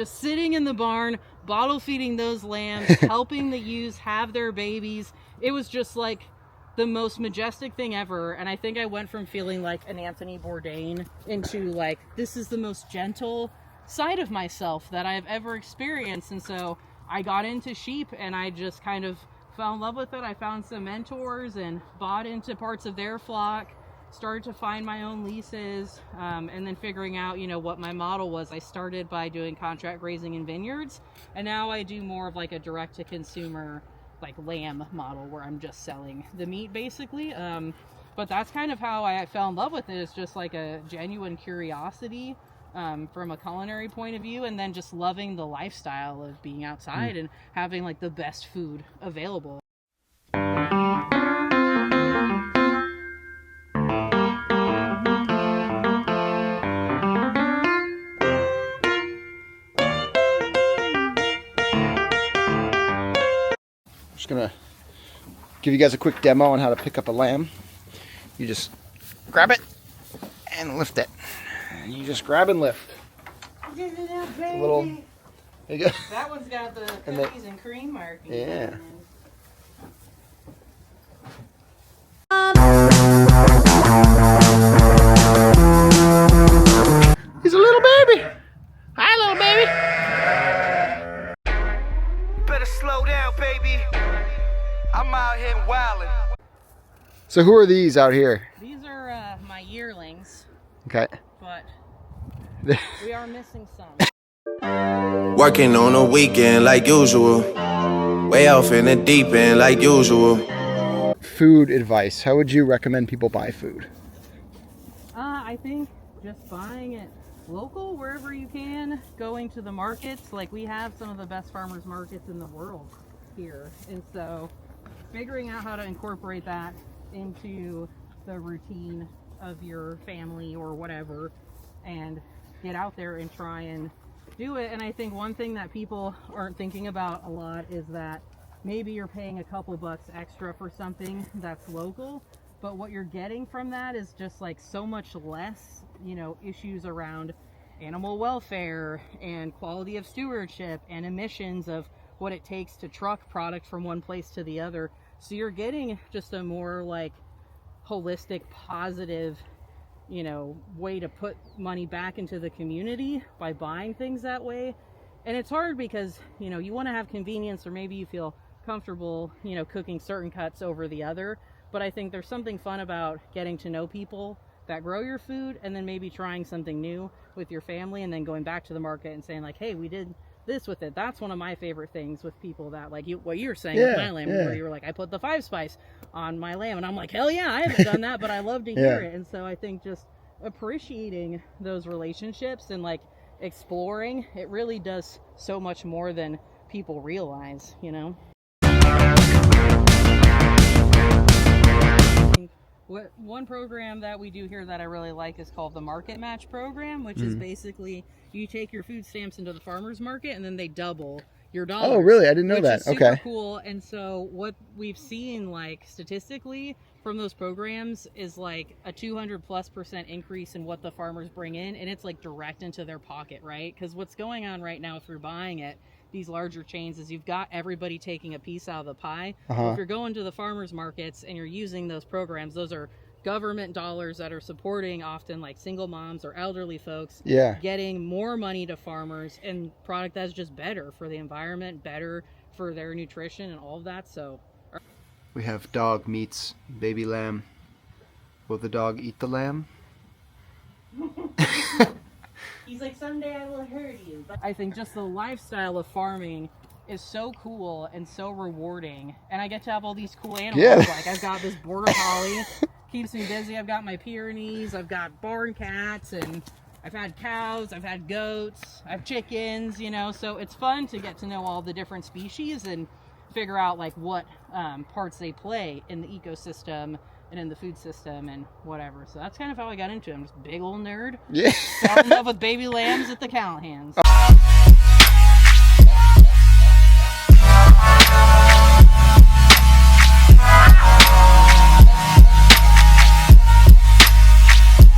Just sitting in the barn, bottle feeding those lambs, helping the ewes have their babies. It was just like the most majestic thing ever. And I think I went from feeling like an Anthony Bourdain into like, this is the most gentle side of myself that I've ever experienced. And so I got into sheep and I just kind of fell in love with it. I found some mentors and bought into parts of their flock, started to find my own leases, and then figuring out, you know, what my model was. I started by doing contract grazing in vineyards, and now I do more of like a direct to consumer, like lamb model where I'm just selling the meat basically. But that's kind of how I fell in love with it. It's just like a genuine curiosity from a culinary point of view, and then just loving the lifestyle of being outside and having like the best food available. Just gonna give you guys a quick demo on how to pick up a lamb. You just grab it and lift it. And you just grab and lift. A little. There you go. That one's got the cookies and cream markings. Yeah. He's a little baby. Hi, little baby. Better slow down, baby. I'm out here wildin'. So who are these out here? These are my yearlings, Okay. but we are missing some. Working on a weekend like usual. Way off in the deep end like usual. Food advice. How would you recommend people buy food? I think just buying it local wherever you can, going to the markets. Like, we have some of the best farmers markets in the world here, and so figuring out how to incorporate that into the routine of your family or whatever, and get out there and try and do it. And I think one thing that people aren't thinking about a lot is that maybe you're paying a couple bucks extra for something that's local, but what you're getting from that is just like so much less, you know, issues around animal welfare and quality of stewardship and emissions of what it takes to truck product from one place to the other. So you're getting just a more like holistic, positive, you know, way to put money back into the community by buying things that way. And it's hard because, you know, you want to have convenience, or maybe you feel comfortable, you know, cooking certain cuts over the other. But I think there's something fun about getting to know people that grow your food, and then maybe trying something new with your family, and then going back to the market and saying like, hey, we did this with it. That's one of my favorite things with people, that like what you were saying with my lamb, where you were like, I put the 5 spice on my lamb, and I'm like, hell yeah, I haven't done that, but I love to hear it. And so I think just appreciating those relationships and like exploring, it really does so much more than people realize, you know. One program that we do here that I really like is called the Market Match program, which is basically you take your food stamps into the farmer's market and then they double your dollars. Oh, really? I didn't know that. Is super cool. And so what we've seen, like statistically from those programs, is like a 200+% increase in what the farmers bring in, and it's like direct into their pocket, right? Because what's going on right now, if you're buying it, these larger chains, is you've got everybody taking a piece out of the pie. If you're going to the farmers markets and you're using those programs, those are government dollars that are supporting often like single moms or elderly folks, getting more money to farmers and product that's just better for the environment, better for their nutrition and all of that. So We have dog meets baby lamb. Will the dog eat the lamb? He's like, someday I will hurt you. But I think just the lifestyle of farming is so cool and so rewarding, and I get to have all these cool animals. Like, I've got this border collie, keeps me busy. I've got my Pyrenees, I've got barn cats, and I've had cows, I've had goats, I have chickens, you know. So it's fun to get to know all the different species and figure out like what parts they play in the ecosystem and in the food system and whatever. So that's kind of how I got into it. I'm just a big old nerd. Fell in love with baby lambs at the Callahans.